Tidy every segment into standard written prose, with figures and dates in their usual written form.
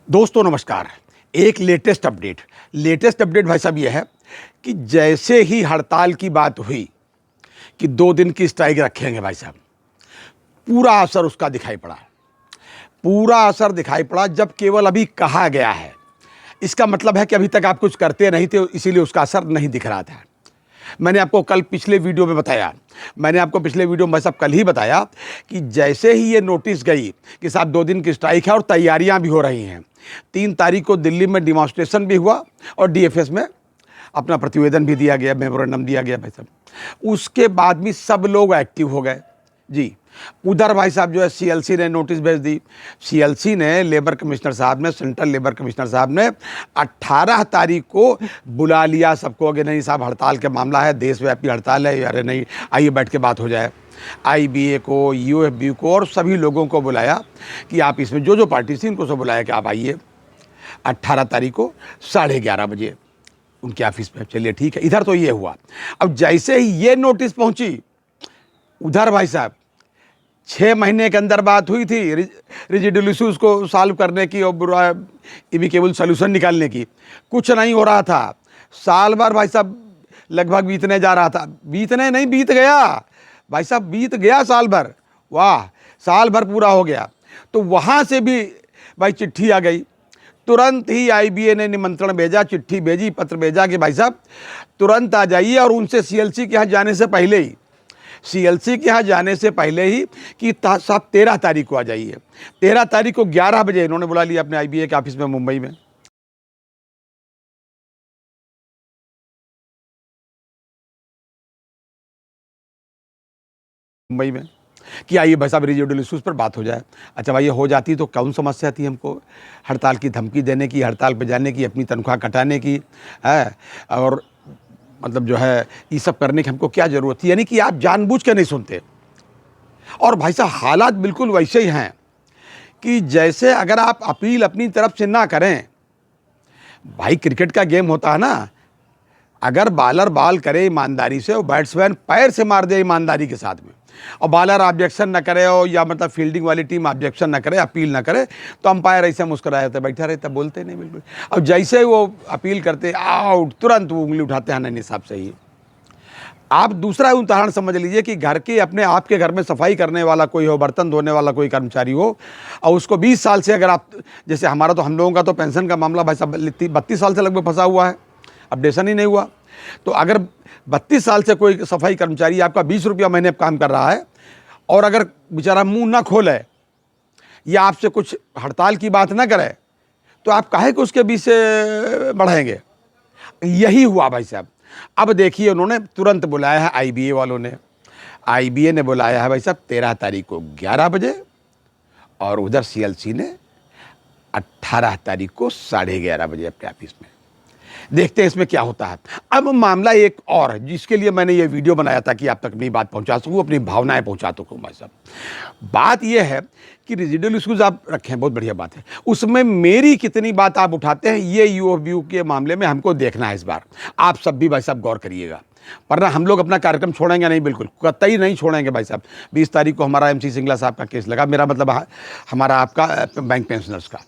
दोस्तों नमस्कार। एक लेटेस्ट अपडेट भाई साहब ये है कि जैसे ही हड़ताल की बात हुई कि 2 दिन की स्ट्राइक रखेंगे भाई साहब, पूरा असर उसका दिखाई पड़ा। पूरा असर दिखाई पड़ा जब केवल अभी कहा गया है। इसका मतलब है कि अभी तक आप कुछ करते नहीं थे, इसीलिए उसका असर नहीं दिख रहा था। मैंने आपको पिछले वीडियो में भाई साहब कल ही बताया कि जैसे ही ये नोटिस गई कि साहब 2 दिन की स्ट्राइक है और तैयारियां भी हो रही हैं। 3 तारीख को दिल्ली में डिमॉन्स्ट्रेशन भी हुआ और डीएफएस में अपना प्रतिवेदन भी दिया गया, मेमोरेंडम दिया गया भाई साहब। उसके बाद भी सब लोग एक्टिव हो गए जी। उधर भाई साहब जो है सीएलसी ने नोटिस भेज दी। सीएलसी ने लेबर कमिश्नर साहब ने, सेंट्रल लेबर कमिश्नर साहब ने 18 तारीख को बुला लिया सबको कि नहीं साहब हड़ताल का मामला है, देशव्यापी हड़ताल है। अरे नहीं, आइए बैठ के बात हो जाए। आईबीए को, यूएफबी को और सभी लोगों को बुलाया कि आप इसमें जो पार्टी थी इनको सब बुलाया कि आप आइए 18 तारीख को 11:30 बजे उनके ऑफिस में। चलिए ठीक है, इधर तो ये हुआ। अब जैसे ही ये नोटिस पहुंची उधर भाई साहब 6 महीने के अंदर बात हुई थी रिजिडल इशूज़ को सॉल्व करने की और इमिकेबल सोल्यूशन निकालने की, कुछ नहीं हो रहा था। साल भर भाई साहब लगभग बीतने जा रहा था, बीतने नहीं बीत गया भाई साहब, बीत गया साल भर। वाह, साल भर पूरा हो गया। तो वहाँ से भी भाई चिट्ठी आ गई। तुरंत ही आईबीए ने निमंत्रण भेजा, चिट्ठी भेजी, पत्र भेजा कि भाई साहब तुरंत आ जाइए। और उनसे सीएलसी के यहाँ जाने से पहले ही कि साहब 13 तारीख को आ जाइए। 13 तारीख को 11 बजे इन्होंने बुला लिया अपने आईबीए के ऑफिस में मुंबई में कि आइए भाई साहब रेजिडुअल इशूज़ पर बात हो जाए। अच्छा भाई, ये हो जाती तो कौन समस्या थी हमको हड़ताल की धमकी देने की, हड़ताल पे जाने की, अपनी तनख्वाह कटाने की है, और मतलब जो है ये सब करने की हमको क्या ज़रूरत थी। यानी कि आप जानबूझ के नहीं सुनते। और भाई साहब हालात बिल्कुल वैसे ही हैं कि जैसे अगर आप अपील अपनी तरफ से ना करें, भाई क्रिकेट का गेम होता है ना, अगर बॉलर बॉल करे ईमानदारी से और बैट्समैन पैर से मार दे ईमानदारी के साथ में, और बॉलर ऑब्जेक्शन न करे और या मतलब फील्डिंग वाली टीम ऑब्जेक्शन न करे, अपील न करे, तो अंपायर ऐसे मुस्कुराए रहते, बैठा रहता, बोलते नहीं बिल्कुल। अब जैसे ही वो अपील करते आउट, तुरंत वो उंगली उठाते हैं, नहीं साहब सही है। आप दूसरा उदाहरण समझ लीजिए कि घर के अपने आपके घर में सफाई करने वाला कोई हो, बर्तन धोने वाला कोई कर्मचारी हो, और उसको 20 साल से अगर आप, जैसे हमारा तो, हम लोगों का तो पेंशन का मामला भाई साहब 32 साल से लगभग फंसा हुआ है, अपडेशन ही नहीं हुआ। तो अगर 32 साल से कोई सफाई कर्मचारी आपका 20 रुपया महीने काम कर रहा है, और अगर बेचारा मुंह ना खोले या आपसे कुछ हड़ताल की बात ना करे, तो आप काहे को उसके बीच से बढ़ाएंगे। यही हुआ भाई साहब। अब देखिए उन्होंने तुरंत बुलाया है, आईबीए ने बुलाया है भाई साहब 13 तारीख को 11 बजे, और उधर सीएलसी ने 18 तारीख को 11:30 बजे अपने ऑफिस में। देखते हैं इसमें क्या होता है। अब मामला एक और है जिसके लिए मैंने ये वीडियो बनाया था कि आप तक अपनी बात पहुंचा सकूं, अपनी भावनाएं पहुंचा सकूं भाई साहब। बात यह है कि रेजिडुअल इशूज आप रखें, बहुत बढ़िया बात है, उसमें मेरी कितनी बात आप उठाते हैं, ये यूएफबी के मामले में हमको देखना है इस बार। आप सब भी भाई साहब गौर करिएगा, वरना हम लोग अपना कार्यक्रम छोड़ेंगे नहीं, बिल्कुल कतई नहीं छोड़ेंगे भाई साहब। 20 तारीख को हमारा MC सिंगला साहब का केस लगा, मेरा मतलब हमारा आपका बैंक पेंशनर्स का।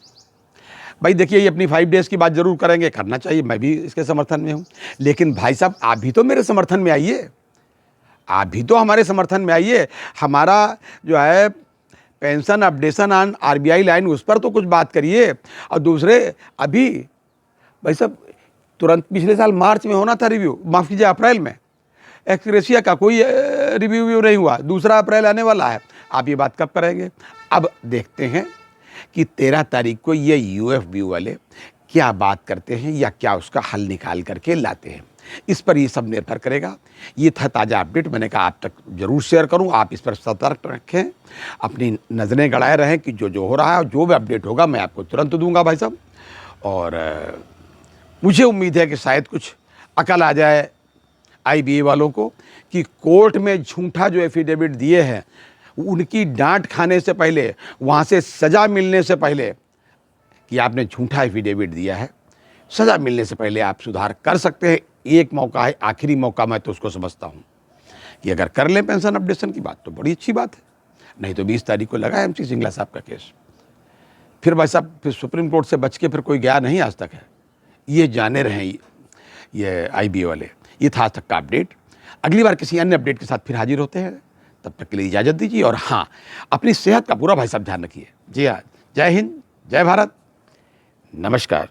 भाई देखिए, ये अपनी 5 डेज़ की बात जरूर करेंगे, करना चाहिए, मैं भी इसके समर्थन में हूँ। लेकिन भाई साहब आप भी तो मेरे समर्थन में आइए, आप भी तो हमारे समर्थन में आइए। हमारा जो है pension updation on RBI line, उस पर तो कुछ बात करिए। और दूसरे, अभी भाई साहब तुरंत पिछले साल मार्च में होना था रिव्यू, माफ़ कीजिए अप्रैल में, एक्सग्रेशिया का कोई रिव्यू नहीं हुआ, 2 अप्रैल आने वाला है। आप ये बात कब करेंगे। अब देखते हैं कि 13 तारीख को ये यूएफबी वाले क्या बात करते हैं या क्या उसका हल निकाल करके लाते हैं, इस पर ये सब निर्भर करेगा। ये था ताज़ा अपडेट, मैंने कहा आप तक जरूर शेयर करूं। आप इस पर सतर्क रखें, अपनी नज़रें गड़ाए रहें कि जो हो रहा है और जो भी अपडेट होगा मैं आपको तुरंत दूंगा भाई साहब। और मुझे उम्मीद है कि शायद कुछ अकल आ जाए आईबीए वालों को कि कोर्ट में झूठा जो एफिडेविट दिए हैं, उनकी डांट खाने से पहले, वहाँ से सज़ा मिलने से पहले, कि आपने झूठा एफिडेविट दिया है, सज़ा मिलने से पहले आप सुधार कर सकते हैं। एक मौका है, आखिरी मौका, मैं तो उसको समझता हूँ कि अगर कर लें पेंशन अपडेशन की बात तो बड़ी अच्छी बात है। नहीं तो 20 तारीख को लगा MC सिंगला साहब का केस, फिर भाई साहब फिर सुप्रीम कोर्ट से बच के फिर कोई गया नहीं आज तक है। ये जाने रहे ये IBA वाले। ये था आज तक का अपडेट। अगली बार किसी अन्य अपडेट के साथ फिर हाजिर होते हैं, तब तक के लिए इजाज़त दीजिए। और हाँ, अपनी सेहत का पूरा भाई साहब ध्यान रखिए। जी हाँ, जय हिंद, जय भारत, नमस्कार।